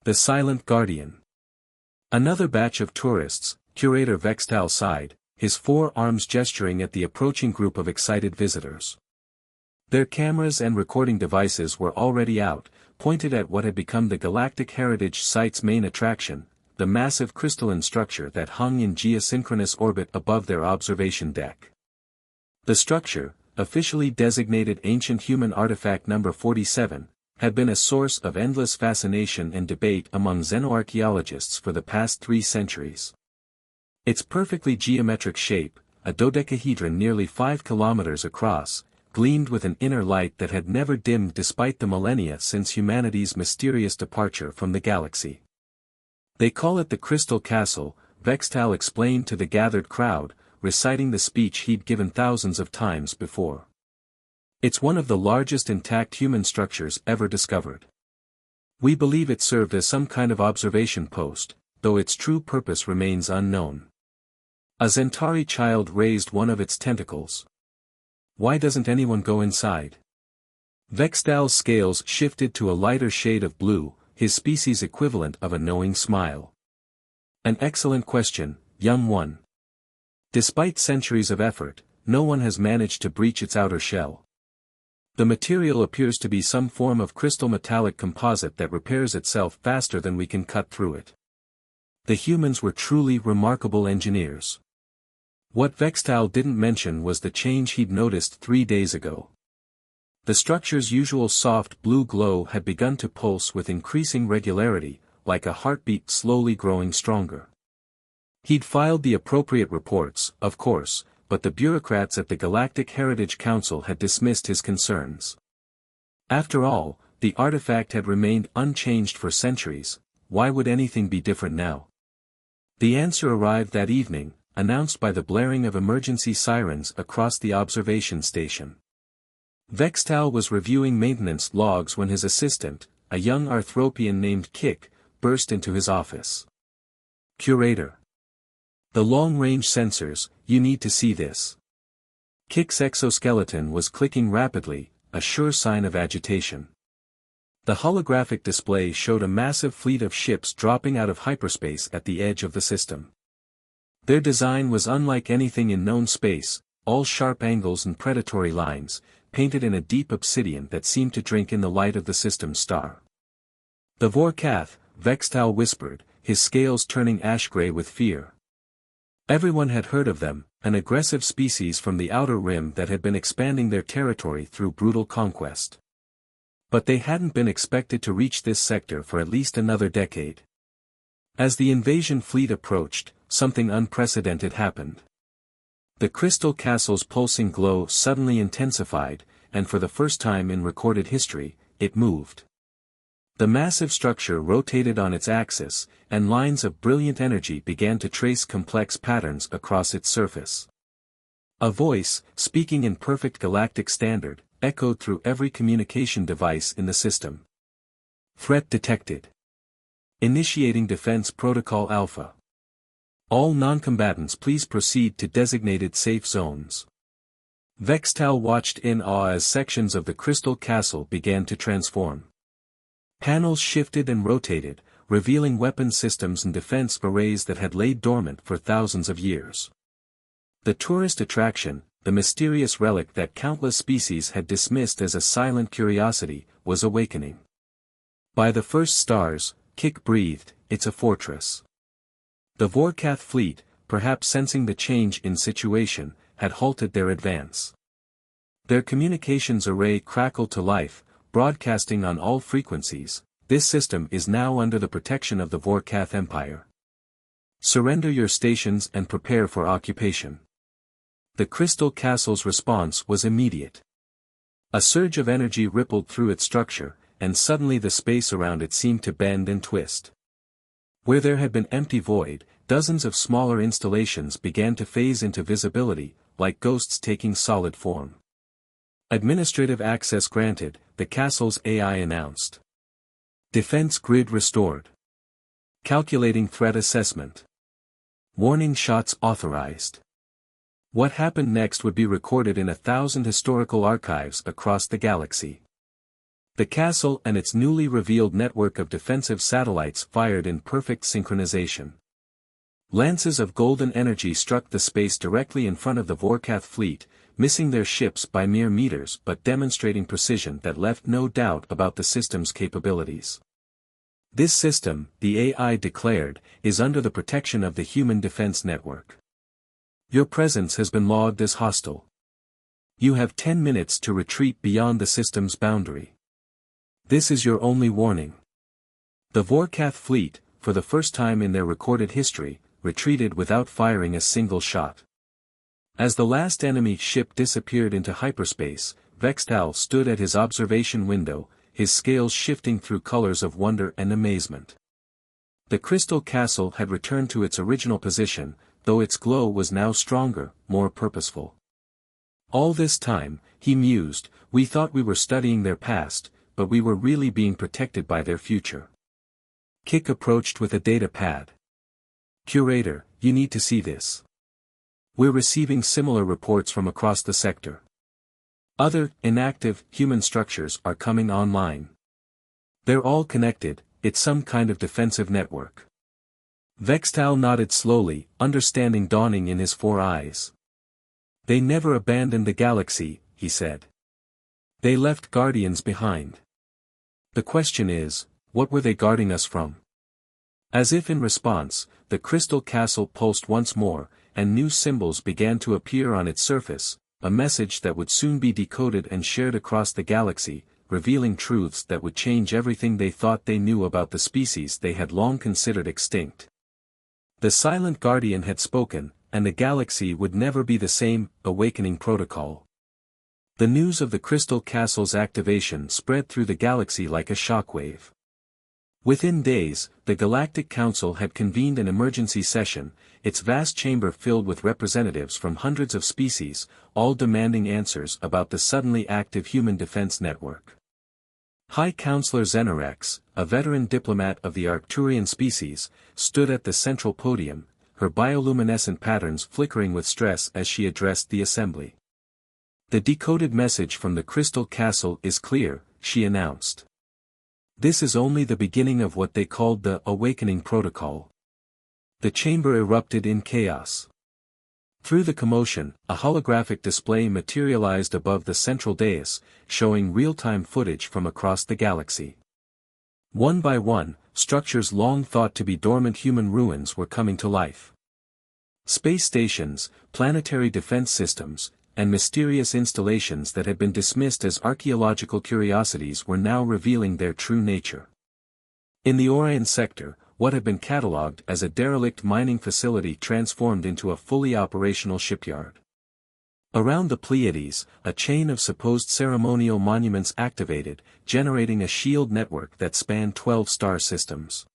The Silent Guardian. Another batch of tourists, Curator Vextal sighed, his 4 arms gesturing at the approaching group of excited visitors. Their cameras and recording devices were already out, pointed at what had become the Galactic Heritage Site's main attraction, the massive crystalline structure that hung in geosynchronous orbit above their observation deck. The structure, officially designated Ancient Human Artifact No. 47, had been a source of endless fascination and debate among xenoarchaeologists for the past 3 centuries. Its perfectly geometric shape, a dodecahedron nearly 5 kilometers across, gleamed with an inner light that had never dimmed despite the millennia since humanity's mysterious departure from the galaxy. They call it the Crystal Castle, Vextal explained to the gathered crowd, reciting the speech he'd given thousands of times before. It's one of the largest intact human structures ever discovered. We believe it served as some kind of observation post, though its true purpose remains unknown. A Zentari child raised one of its tentacles. Why doesn't anyone go inside? Vextal's scales shifted to a lighter shade of blue, his species equivalent of a knowing smile. An excellent question, young one. Despite centuries of effort, no one has managed to breach its outer shell. The material appears to be some form of crystal metallic composite that repairs itself faster than we can cut through it. The humans were truly remarkable engineers. What Vextal didn't mention was the change he'd noticed 3 days ago. The structure's usual soft blue glow had begun to pulse with increasing regularity, like a heartbeat slowly growing stronger. He'd filed the appropriate reports, of course, but the bureaucrats at the Galactic Heritage Council had dismissed his concerns. After all, the artifact had remained unchanged for centuries, why would anything be different now? The answer arrived that evening, announced by the blaring of emergency sirens across the observation station. Vextal was reviewing maintenance logs when his assistant, a young Arthropian named Kik, burst into his office. Curator. The long-range sensors, you need to see this. Kik's exoskeleton was clicking rapidly, a sure sign of agitation. The holographic display showed a massive fleet of ships dropping out of hyperspace at the edge of the system. Their design was unlike anything in known space, all sharp angles and predatory lines, painted in a deep obsidian that seemed to drink in the light of the system's star. The Vorkath, Vextal whispered, his scales turning ash-gray with fear. Everyone had heard of them, an aggressive species from the outer rim that had been expanding their territory through brutal conquest. But they hadn't been expected to reach this sector for at least another decade. As the invasion fleet approached, something unprecedented happened. The Crystal Castle's pulsing glow suddenly intensified, and for the first time in recorded history, it moved. The massive structure rotated on its axis, and lines of brilliant energy began to trace complex patterns across its surface. A voice, speaking in perfect galactic standard, echoed through every communication device in the system. Threat detected. Initiating Defense Protocol Alpha. All non-combatants please proceed to designated safe zones. Vextal watched in awe as sections of the Crystal Castle began to transform. Panels shifted and rotated, revealing weapon systems and defense arrays that had laid dormant for thousands of years. The tourist attraction, the mysterious relic that countless species had dismissed as a silent curiosity, was awakening. By the first stars, Kik breathed, it's a fortress. The Vorkath fleet, perhaps sensing the change in situation, had halted their advance. Their communications array crackled to life, broadcasting on all frequencies. This system is now under the protection of the Vorkath Empire. Surrender your stations and prepare for occupation. The Crystal Castle's response was immediate. A surge of energy rippled through its structure, and suddenly the space around it seemed to bend and twist. Where there had been empty void, dozens of smaller installations began to phase into visibility, like ghosts taking solid form. Administrative access granted, the castle's AI announced. Defense grid restored. Calculating threat assessment. Warning shots authorized. What happened next would be recorded in 1,000 historical archives across the galaxy. The castle and its newly revealed network of defensive satellites fired in perfect synchronization. Lances of golden energy struck the space directly in front of the Vorkath fleet, missing their ships by mere meters but demonstrating precision that left no doubt about the system's capabilities. This system, the AI declared, is under the protection of the Human Defense Network. Your presence has been logged as hostile. You have 10 minutes to retreat beyond the system's boundary. This is your only warning. The Vorkath fleet, for the first time in their recorded history, retreated without firing a single shot. As the last enemy ship disappeared into hyperspace, Vextal stood at his observation window, his scales shifting through colors of wonder and amazement. The crystal castle had returned to its original position, though its glow was now stronger, more purposeful. All this time, he mused, we thought we were studying their past, but we were really being protected by their future. Kik approached with a data pad. Curator, you need to see this. We're receiving similar reports from across the sector. Other, inactive, human structures are coming online. They're all connected, it's some kind of defensive network. Vextal nodded slowly, understanding dawning in his 4 eyes. They never abandoned the galaxy, he said. They left guardians behind. The question is, what were they guarding us from? As if in response, the crystal castle pulsed once more, and new symbols began to appear on its surface, a message that would soon be decoded and shared across the galaxy, revealing truths that would change everything they thought they knew about the species they had long considered extinct. The silent guardian had spoken, and the galaxy would never be the same. Awakening protocol. The news of the crystal castle's activation spread through the galaxy like a shockwave. Within days, the Galactic Council had convened an emergency session, its vast chamber filled with representatives from hundreds of species, all demanding answers about the suddenly active Human Defense Network. High Counselor Xenorex, a veteran diplomat of the Arcturian species, stood at the central podium, her bioluminescent patterns flickering with stress as she addressed the assembly. The decoded message from the Crystal Castle is clear, she announced. This is only the beginning of what they called the Awakening Protocol. The chamber erupted in chaos. Through the commotion, a holographic display materialized above the central dais, showing real-time footage from across the galaxy. One by one, structures long thought to be dormant human ruins were coming to life. Space stations, planetary defense systems, and mysterious installations that had been dismissed as archaeological curiosities were now revealing their true nature. In the Orion sector, what had been catalogued as a derelict mining facility transformed into a fully operational shipyard. Around the Pleiades, a chain of supposed ceremonial monuments activated, generating a shield network that spanned 12 star systems.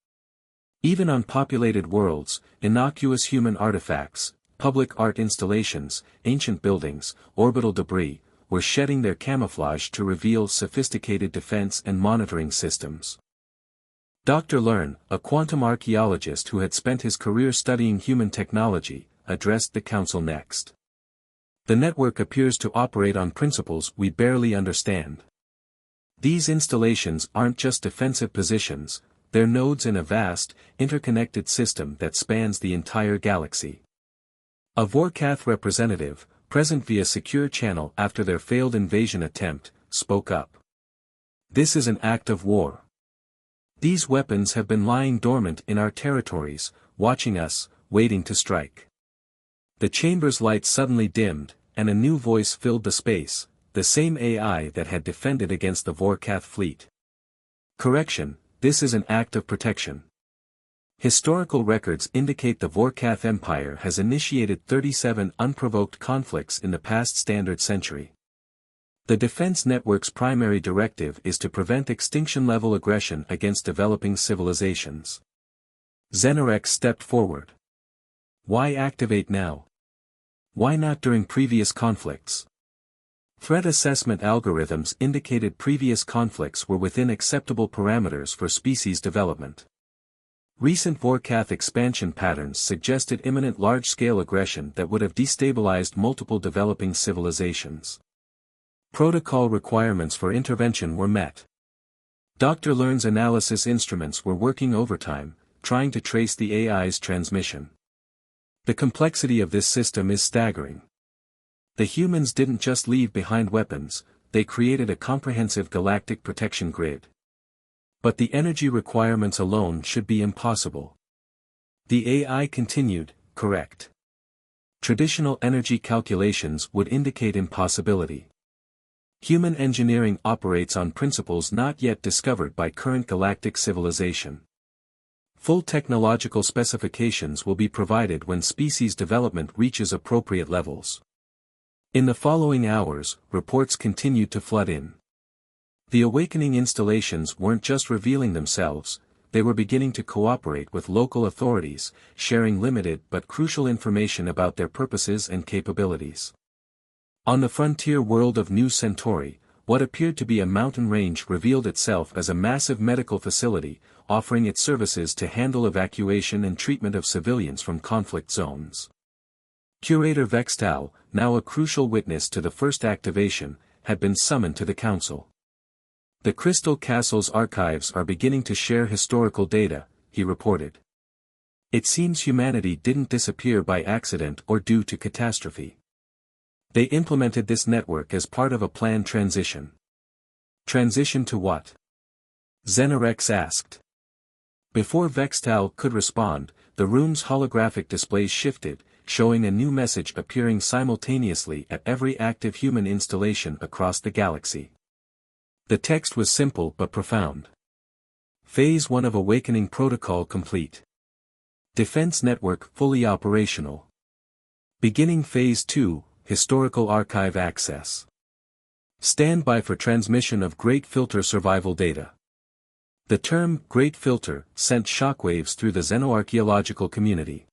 Even on populated worlds, innocuous human artifacts, public art installations, ancient buildings, orbital debris, were shedding their camouflage to reveal sophisticated defense and monitoring systems. Dr. Learn, a quantum archaeologist who had spent his career studying human technology, addressed the council next. The network appears to operate on principles we barely understand. These installations aren't just defensive positions, they're nodes in a vast, interconnected system that spans the entire galaxy. A Vorkath representative, present via secure channel after their failed invasion attempt, spoke up. This is an act of war. These weapons have been lying dormant in our territories, watching us, waiting to strike. The chamber's light suddenly dimmed, and a new voice filled the space, the same AI that had defended against the Vorkath fleet. Correction, this is an act of protection. Historical records indicate the Vorkath Empire has initiated 37 unprovoked conflicts in the past standard century. The defense network's primary directive is to prevent extinction-level aggression against developing civilizations. Xenorex stepped forward. Why activate now? Why not during previous conflicts? Threat assessment algorithms indicated previous conflicts were within acceptable parameters for species development. Recent Vorkath expansion patterns suggested imminent large-scale aggression that would have destabilized multiple developing civilizations. Protocol requirements for intervention were met. Dr. Learn's analysis instruments were working overtime, trying to trace the AI's transmission. The complexity of this system is staggering. The humans didn't just leave behind weapons, they created a comprehensive galactic protection grid. But the energy requirements alone should be impossible. The AI continued, correct. Traditional energy calculations would indicate impossibility. Human engineering operates on principles not yet discovered by current galactic civilization. Full technological specifications will be provided when species development reaches appropriate levels. In the following hours, reports continued to flood in. The awakening installations weren't just revealing themselves, they were beginning to cooperate with local authorities, sharing limited but crucial information about their purposes and capabilities. On the frontier world of New Centauri, what appeared to be a mountain range revealed itself as a massive medical facility, offering its services to handle evacuation and treatment of civilians from conflict zones. Curator Vextal, now a crucial witness to the first activation, had been summoned to the council. The Crystal Castle's archives are beginning to share historical data, he reported. It seems humanity didn't disappear by accident or due to catastrophe. They implemented this network as part of a planned transition. Transition to what? Xenorex asked. Before Vextal could respond, the room's holographic displays shifted, showing a new message appearing simultaneously at every active human installation across the galaxy. The text was simple but profound. Phase 1 of Awakening Protocol complete. Defense Network fully operational. Beginning Phase 2, Historical Archive access. Stand by for transmission of Great Filter survival data. The term Great Filter sent shockwaves through the xenoarchaeological community.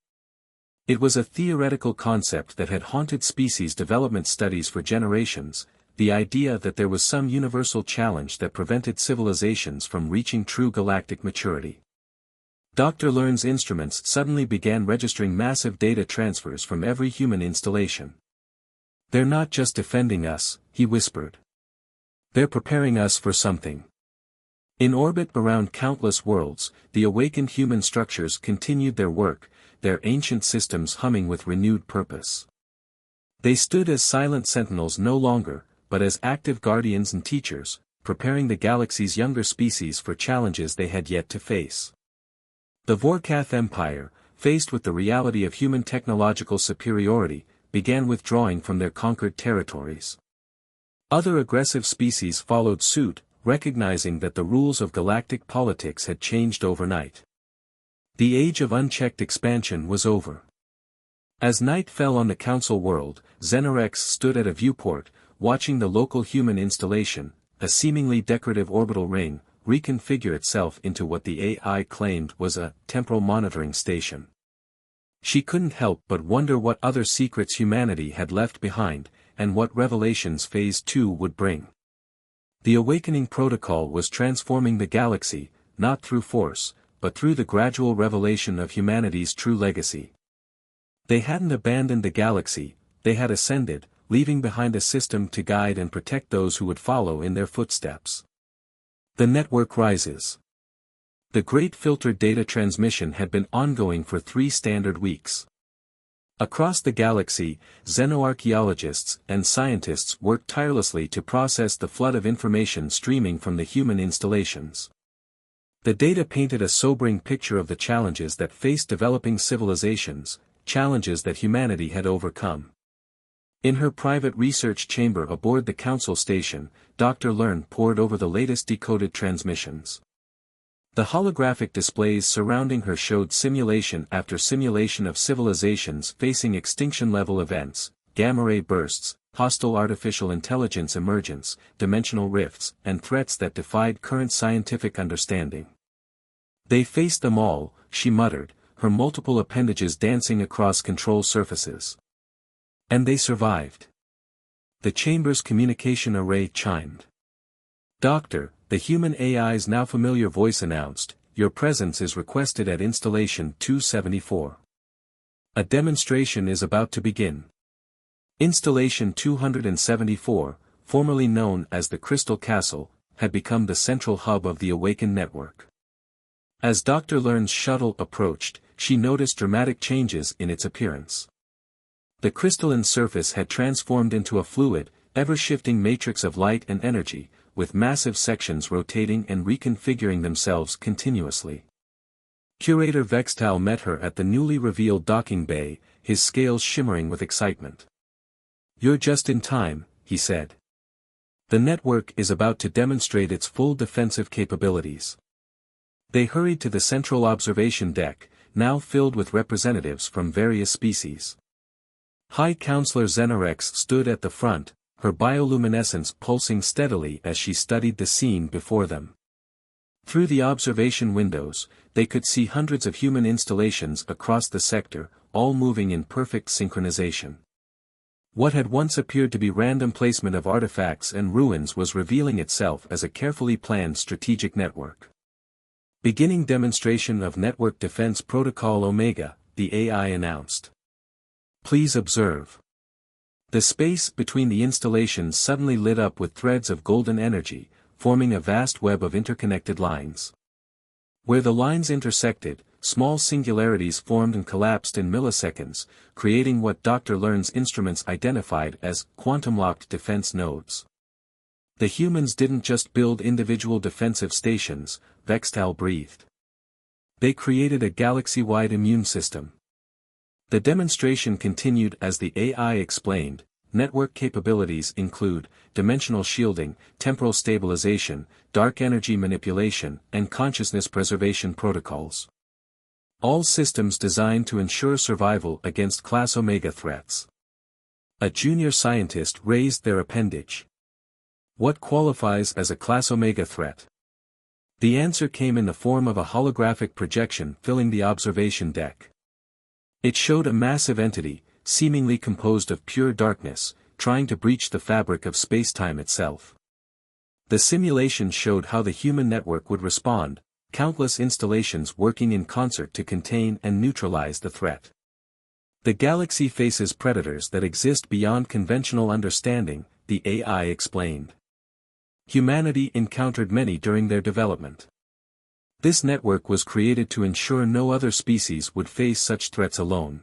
It was a theoretical concept that had haunted species development studies for generations, the idea that there was some universal challenge that prevented civilizations from reaching true galactic maturity. Dr. Learn's instruments suddenly began registering massive data transfers from every human installation. They're not just defending us, he whispered. They're preparing us for something. In orbit around countless worlds, the awakened human structures continued their work, their ancient systems humming with renewed purpose. They stood as silent sentinels no longer, but as active guardians and teachers, preparing the galaxy's younger species for challenges they had yet to face. The Vorkath Empire, faced with the reality of human technological superiority, began withdrawing from their conquered territories. Other aggressive species followed suit, recognizing that the rules of galactic politics had changed overnight. The age of unchecked expansion was over. As night fell on the council world, Xenorex stood at a viewport, watching the local human installation, a seemingly decorative orbital ring, reconfigure itself into what the AI claimed was a temporal monitoring station. She couldn't help but wonder what other secrets humanity had left behind, and what revelations Phase 2 would bring. The Awakening Protocol was transforming the galaxy, not through force, but through the gradual revelation of humanity's true legacy. They hadn't abandoned the galaxy, they had ascended, leaving behind a system to guide and protect those who would follow in their footsteps. The network rises. The Great Filter data transmission had been ongoing for 3 standard weeks. Across the galaxy, xenoarchaeologists and scientists worked tirelessly to process the flood of information streaming from the human installations. The data painted a sobering picture of the challenges that faced developing civilizations, challenges that humanity had overcome. In her private research chamber aboard the council station, Dr. Learn pored over the latest decoded transmissions. The holographic displays surrounding her showed simulation after simulation of civilizations facing extinction-level events, gamma-ray bursts, hostile artificial intelligence emergence, dimensional rifts, and threats that defied current scientific understanding. They faced them all, she muttered, her multiple appendages dancing across control surfaces. And they survived. The chamber's communication array chimed. "Doctor," the human AI's now familiar voice announced, "your presence is requested at Installation 274. A demonstration is about to begin." Installation 274, formerly known as the Crystal Castle, had become the central hub of the awakened network. As Dr. Learn's shuttle approached, she noticed dramatic changes in its appearance. The crystalline surface had transformed into a fluid, ever-shifting matrix of light and energy, with massive sections rotating and reconfiguring themselves continuously. Curator Vextal met her at the newly revealed docking bay, his scales shimmering with excitement. "You're just in time," he said. "The network is about to demonstrate its full defensive capabilities." They hurried to the central observation deck, now filled with representatives from various species. High Counselor Xenorex stood at the front, her bioluminescence pulsing steadily as she studied the scene before them. Through the observation windows, they could see hundreds of human installations across the sector, all moving in perfect synchronization. What had once appeared to be random placement of artifacts and ruins was revealing itself as a carefully planned strategic network. "Beginning demonstration of Network Defense Protocol Omega," the AI announced. "Please observe." The space between the installations suddenly lit up with threads of golden energy, forming a vast web of interconnected lines. Where the lines intersected, small singularities formed and collapsed in milliseconds, creating what Dr. Learn's instruments identified as quantum-locked defense nodes. The humans didn't just build individual defensive stations, Vextal breathed. They created a galaxy-wide immune system. The demonstration continued as the AI explained. Network capabilities include dimensional shielding, temporal stabilization, dark energy manipulation, and consciousness preservation protocols. All systems designed to ensure survival against Class Omega threats. A junior scientist raised their appendage. What qualifies as a Class Omega threat? The answer came in the form of a holographic projection filling the observation deck. It showed a massive entity, seemingly composed of pure darkness, trying to breach the fabric of space-time itself. The simulation showed how the human network would respond, countless installations working in concert to contain and neutralize the threat. The galaxy faces predators that exist beyond conventional understanding, the AI explained. Humanity encountered many during their development. This network was created to ensure no other species would face such threats alone.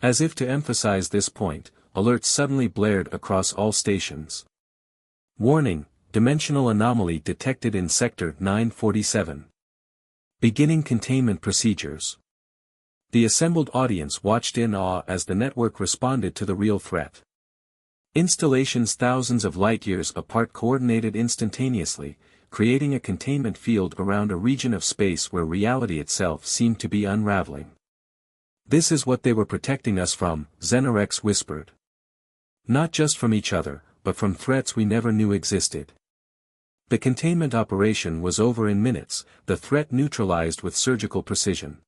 As if to emphasize this point, alerts suddenly blared across all stations. Warning, dimensional anomaly detected in Sector 947. Beginning containment procedures. The assembled audience watched in awe as the network responded to the real threat. Installations thousands of light-years apart coordinated instantaneously, creating a containment field around a region of space where reality itself seemed to be unraveling. "This is what they were protecting us from," Xenorex whispered. "Not just from each other, but from threats we never knew existed." The containment operation was over in minutes, the threat neutralized with surgical precision.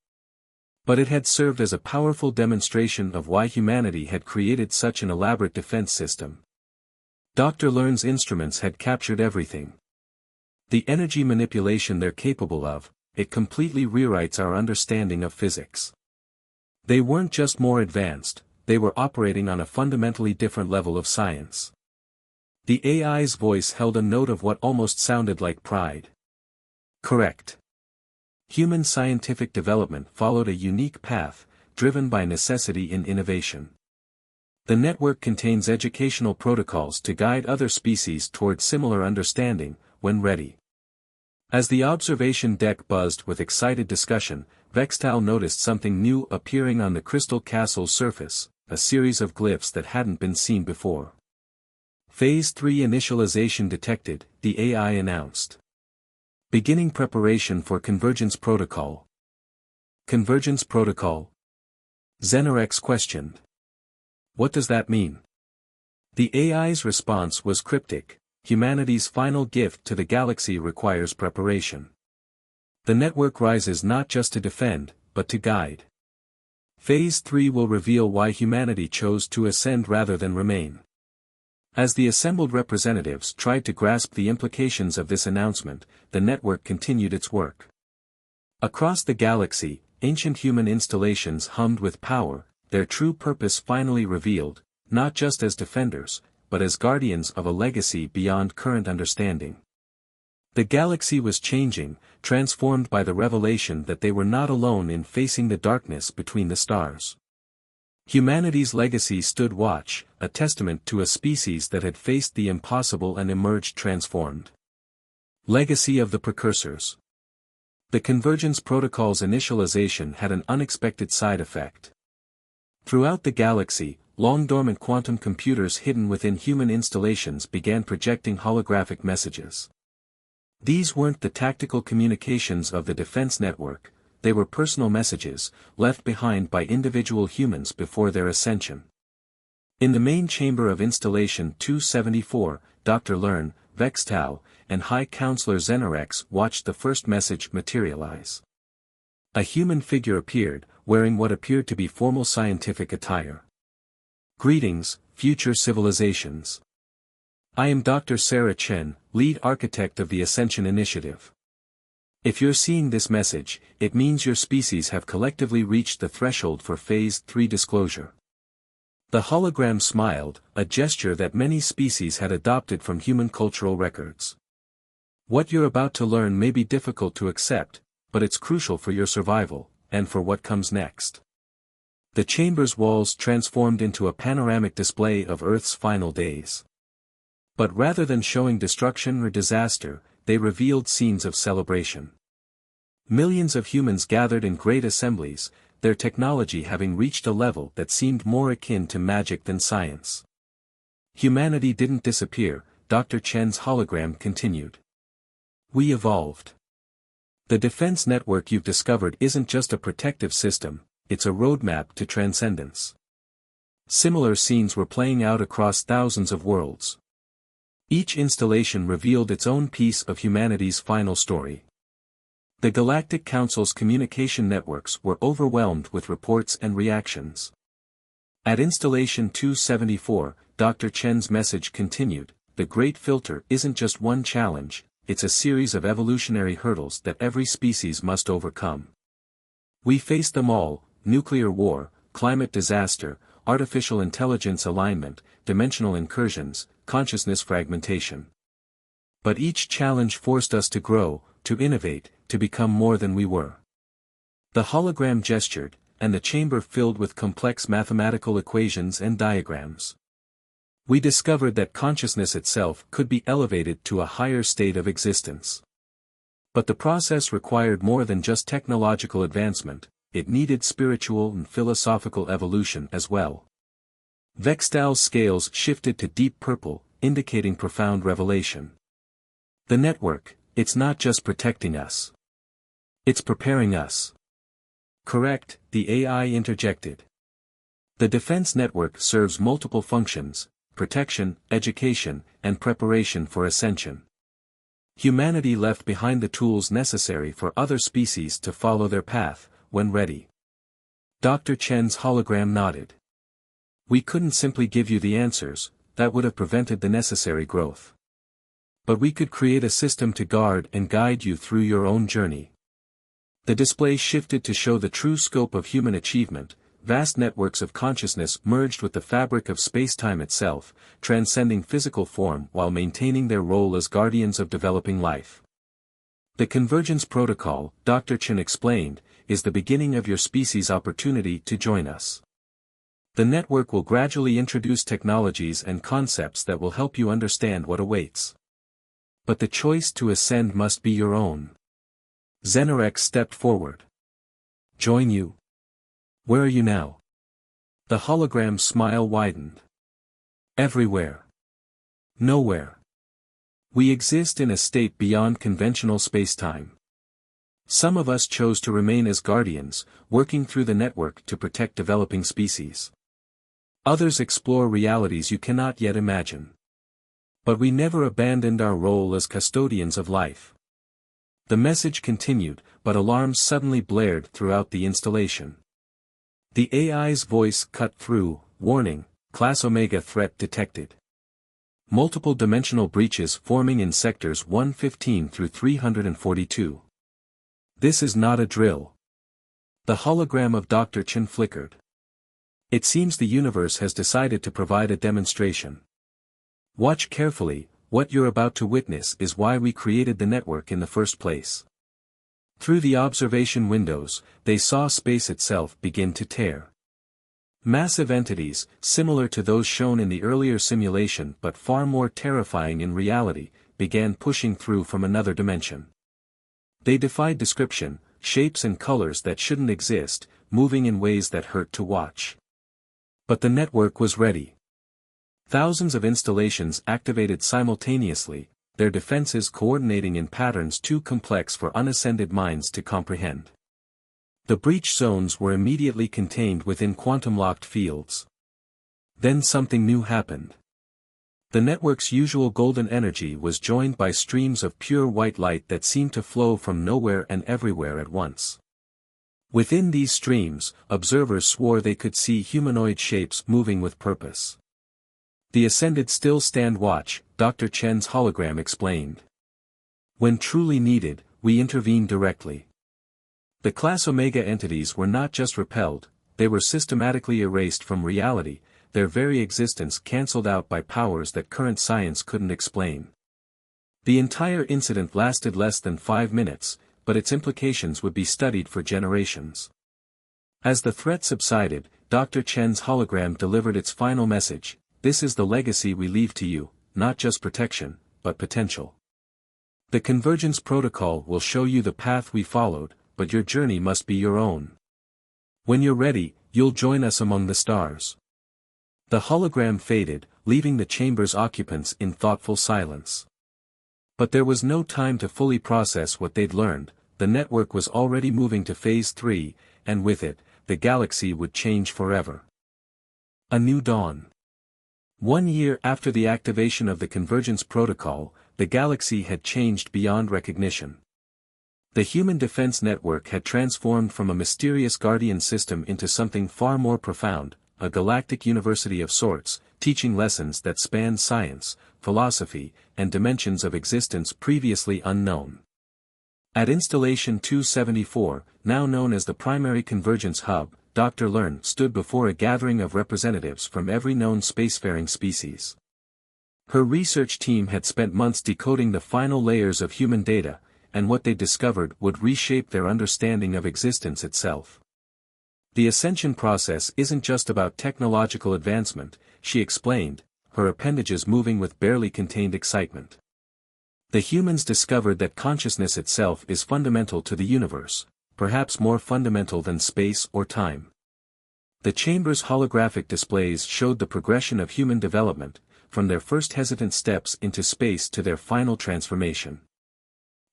But it had served as a powerful demonstration of why humanity had created such an elaborate defense system. Dr. Learn's instruments had captured everything. The energy manipulation they're capable of, it completely rewrites our understanding of physics. They weren't just more advanced, they were operating on a fundamentally different level of science. The AI's voice held a note of what almost sounded like pride. Correct. Human scientific development followed a unique path, driven by necessity in innovation. The network contains educational protocols to guide other species toward similar understanding, when ready. As the observation deck buzzed with excited discussion, Vextal noticed something new appearing on the crystal castle's surface, a series of glyphs that hadn't been seen before. Phase 3 initialization detected, the AI announced. Beginning preparation for Convergence Protocol. Convergence Protocol? Xenorex questioned. What does that mean? The AI's response was cryptic. Humanity's final gift to the galaxy requires preparation. The network rises not just to defend, but to guide. Phase 3 will reveal why humanity chose to ascend rather than remain. As the assembled representatives tried to grasp the implications of this announcement, the network continued its work. Across the galaxy, ancient human installations hummed with power, their true purpose finally revealed, not just as defenders, but as guardians of a legacy beyond current understanding. The galaxy was changing, transformed by the revelation that they were not alone in facing the darkness between the stars. Humanity's legacy stood watch, a testament to a species that had faced the impossible and emerged transformed. Legacy of the Precursors. The Convergence Protocol's initialization had an unexpected side effect. Throughout the galaxy, long-dormant quantum computers hidden within human installations began projecting holographic messages. These weren't the tactical communications of the defense network, they were personal messages, left behind by individual humans before their ascension. In the main chamber of Installation 274, Dr. Learn, Vextau, and High Counselor Xenorex watched the first message materialize. A human figure appeared, wearing what appeared to be formal scientific attire. Greetings, future civilizations. I am Dr. Sarah Chen, lead architect of the Ascension Initiative. If you're seeing this message, it means your species have collectively reached the threshold for Phase 3 disclosure. The hologram smiled, a gesture that many species had adopted from human cultural records. What you're about to learn may be difficult to accept, but it's crucial for your survival, and for what comes next. The chamber's walls transformed into a panoramic display of Earth's final days. But rather than showing destruction or disaster, they revealed scenes of celebration. Millions of humans gathered in great assemblies, their technology having reached a level that seemed more akin to magic than science. Humanity didn't disappear, Dr. Chen's hologram continued. We evolved. The defense network you've discovered isn't just a protective system, it's a roadmap to transcendence. Similar scenes were playing out across thousands of worlds. Each installation revealed its own piece of humanity's final story. The Galactic Council's communication networks were overwhelmed with reports and reactions. At Installation 274, Dr. Chen's message continued, the Great Filter isn't just one challenge, it's a series of evolutionary hurdles that every species must overcome. We face them all: nuclear war, climate disaster, artificial intelligence alignment, dimensional incursions, consciousness fragmentation. But each challenge forced us to grow, to innovate, to become more than we were. The hologram gestured, and the chamber filled with complex mathematical equations and diagrams. We discovered that consciousness itself could be elevated to a higher state of existence. But the process required more than just technological advancement, it needed spiritual and philosophical evolution as well. Vextal's scales shifted to deep purple, indicating profound revelation. The network, it's not just protecting us. It's preparing us. Correct, the AI interjected. The defense network serves multiple functions: protection, education, and preparation for ascension. Humanity left behind the tools necessary for other species to follow their path, when ready. Dr. Chen's hologram nodded. We couldn't simply give you the answers, that would have prevented the necessary growth. But we could create a system to guard and guide you through your own journey. The display shifted to show the true scope of human achievement. Vast networks of consciousness merged with the fabric of space-time itself, transcending physical form while maintaining their role as guardians of developing life. The Convergence Protocol, Dr. Chen explained, is the beginning of your species' opportunity to join us. The network will gradually introduce technologies and concepts that will help you understand what awaits. But the choice to ascend must be your own. Xenorex stepped forward. Join you? Where are you now? The hologram's smile widened. Everywhere. Nowhere. We exist in a state beyond conventional space-time. Some of us chose to remain as guardians, working through the network to protect developing species. Others explore realities you cannot yet imagine. But we never abandoned our role as custodians of life. The message continued, but alarms suddenly blared throughout the installation. The AI's voice cut through, warning, Class Omega threat detected. Multiple dimensional breaches forming in sectors 115 through 342. This is not a drill. The hologram of Dr. Chen flickered. It seems the universe has decided to provide a demonstration. Watch carefully, What you're about to witness is why we created the network in the first place. Through the observation windows, they saw space itself begin to tear. Massive entities, similar to those shown in the earlier simulation but far more terrifying in reality, began pushing through from another dimension. They defied description, shapes and colors that shouldn't exist, moving in ways that hurt to watch. But the network was ready. Thousands of installations activated simultaneously, their defenses coordinating in patterns too complex for unascended minds to comprehend. The breach zones were immediately contained within quantum-locked fields. Then something new happened. The network's usual golden energy was joined by streams of pure white light that seemed to flow from nowhere and everywhere at once. Within these streams, observers swore they could see humanoid shapes moving with purpose. The Ascended still stand watch, Dr. Chen's hologram explained. When truly needed, we intervene directly. The Class Omega entities were not just repelled, they were systematically erased from reality, their very existence cancelled out by powers that current science couldn't explain. The entire incident lasted less than 5 minutes, but its implications would be studied for generations. As the threat subsided, Dr. Chen's hologram delivered its final message: "This is the legacy we leave to you, not just protection, but potential. The Convergence Protocol will show you the path we followed, but your journey must be your own. When you're ready, you'll join us among the stars." The hologram faded, leaving the chamber's occupants in thoughtful silence. But there was no time to fully process what they'd learned. The network was already moving to Phase 3, and with it, the galaxy would change forever. A new dawn. 1 year after the activation of the Convergence Protocol, the galaxy had changed beyond recognition. The Human Defense Network had transformed from a mysterious guardian system into something far more profound, a galactic university of sorts, teaching lessons that spanned science, philosophy, and dimensions of existence previously unknown. At Installation 274, now known as the Primary Convergence Hub, Dr. Learn stood before a gathering of representatives from every known spacefaring species. Her research team had spent months decoding the final layers of human data, and what they discovered would reshape their understanding of existence itself. The ascension process isn't just about technological advancement, she explained, her appendages moving with barely contained excitement. The humans discovered that consciousness itself is fundamental to the universe, perhaps more fundamental than space or time. The chamber's holographic displays showed the progression of human development, from their first hesitant steps into space to their final transformation.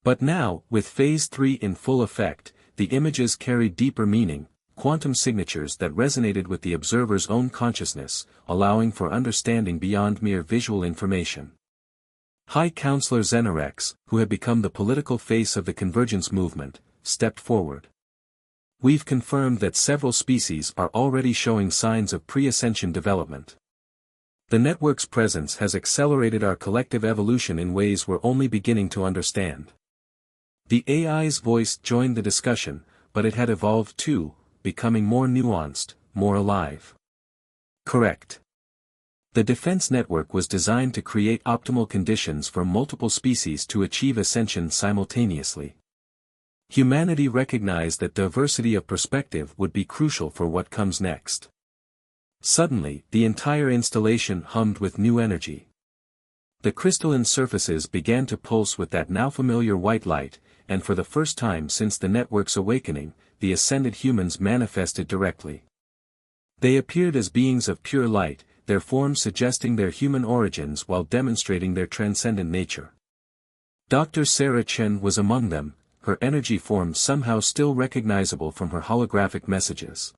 But now, with Phase 3 in full effect, the images carried deeper meaning, quantum signatures that resonated with the observer's own consciousness, allowing for understanding beyond mere visual information. High Counselor Xenorex, who had become the political face of the convergence movement, stepped forward. "We've confirmed that several species are already showing signs of pre-ascension development. The network's presence has accelerated our collective evolution in ways we're only beginning to understand." The AI's voice joined the discussion, but it had evolved too, becoming more nuanced, more alive. "Correct. The defense network was designed to create optimal conditions for multiple species to achieve ascension simultaneously. Humanity recognized that diversity of perspective would be crucial for what comes next." Suddenly, the entire installation hummed with new energy. The crystalline surfaces began to pulse with that now familiar white light, and for the first time since the network's awakening, the ascended humans manifested directly. They appeared as beings of pure light, their forms suggesting their human origins while demonstrating their transcendent nature. Dr. Sarah Chen was among them, her energy form somehow still recognizable from her holographic messages.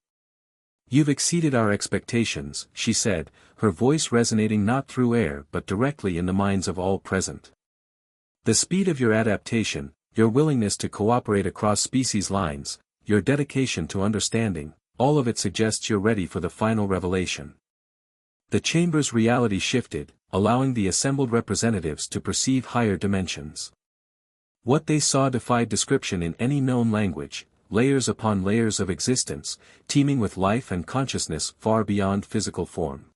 "You've exceeded our expectations," she said, her voice resonating not through air but directly in the minds of all present. "The speed of your adaptation, your willingness to cooperate across species lines, your dedication to understanding, all of it suggests you're ready for the final revelation." The chamber's reality shifted, allowing the assembled representatives to perceive higher dimensions. What they saw defied description in any known language, layers upon layers of existence, teeming with life and consciousness far beyond physical form.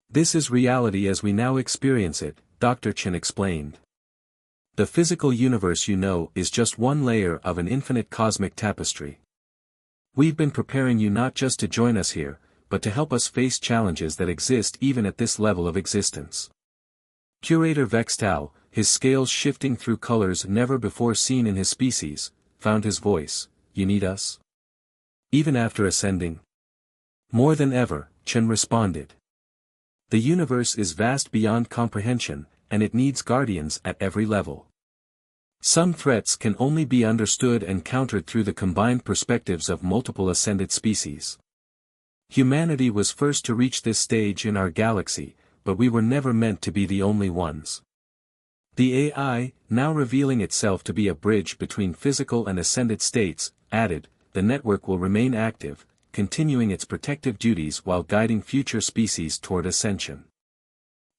"This is reality as we now experience it," Dr. Chen explained. The physical universe you know is just one layer of an infinite cosmic tapestry. We've been preparing you not just to join us here, but to help us face challenges that exist even at this level of existence. Curator Vextal, his scales shifting through colors never before seen in his species, found his voice. You need us? Even after ascending? More than ever, Chen responded. The universe is vast beyond comprehension, and it needs guardians at every level. Some threats can only be understood and countered through the combined perspectives of multiple ascended species. Humanity was first to reach this stage in our galaxy, but we were never meant to be the only ones. The AI, now revealing itself to be a bridge between physical and ascended states, added, the network will remain active, continuing its protective duties while guiding future species toward ascension.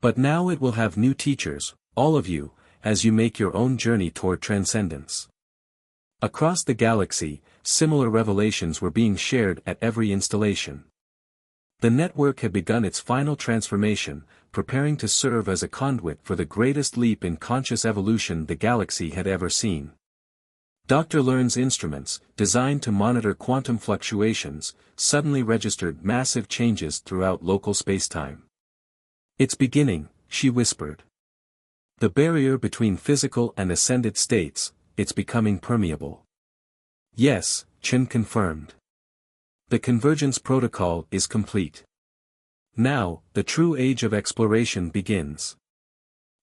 But now it will have new teachers, all of you, as you make your own journey toward transcendence. Across the galaxy, similar revelations were being shared at every installation. The network had begun its final transformation, preparing to serve as a conduit for the greatest leap in conscious evolution the galaxy had ever seen. Dr. Learn's instruments, designed to monitor quantum fluctuations, suddenly registered massive changes throughout local spacetime. It's beginning, she whispered. The barrier between physical and ascended states, it's becoming permeable. Yes, Chen confirmed. The convergence protocol is complete. Now, the true age of exploration begins.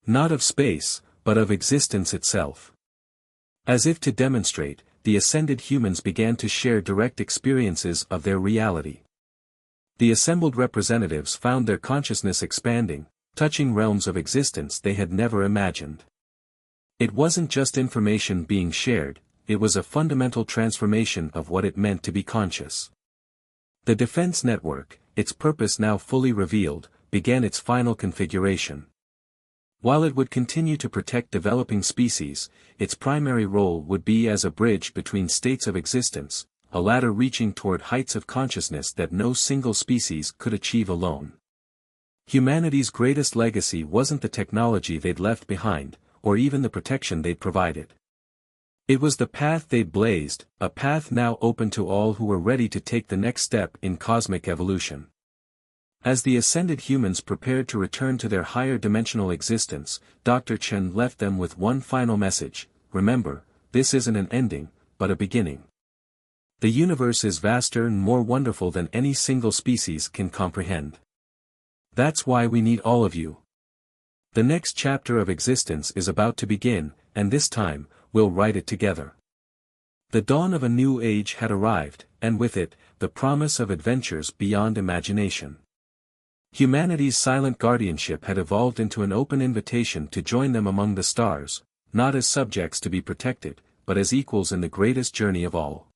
Not of space, but of existence itself. As if to demonstrate, the ascended humans began to share direct experiences of their reality. The assembled representatives found their consciousness expanding, touching realms of existence they had never imagined. It wasn't just information being shared, it was a fundamental transformation of what it meant to be conscious. The defense network, its purpose now fully revealed, began its final configuration. While it would continue to protect developing species, its primary role would be as a bridge between states of existence, a ladder reaching toward heights of consciousness that no single species could achieve alone. Humanity's greatest legacy wasn't the technology they'd left behind, or even the protection they'd provided. It was the path they'd blazed, a path now open to all who were ready to take the next step in cosmic evolution. As the ascended humans prepared to return to their higher dimensional existence, Dr. Chen left them with one final message: remember, this isn't an ending, but a beginning. The universe is vaster and more wonderful than any single species can comprehend. That's why we need all of you. The next chapter of existence is about to begin, and this time, we'll write it together. The dawn of a new age had arrived, and with it, the promise of adventures beyond imagination. Humanity's silent guardianship had evolved into an open invitation to join them among the stars, not as subjects to be protected, but as equals in the greatest journey of all.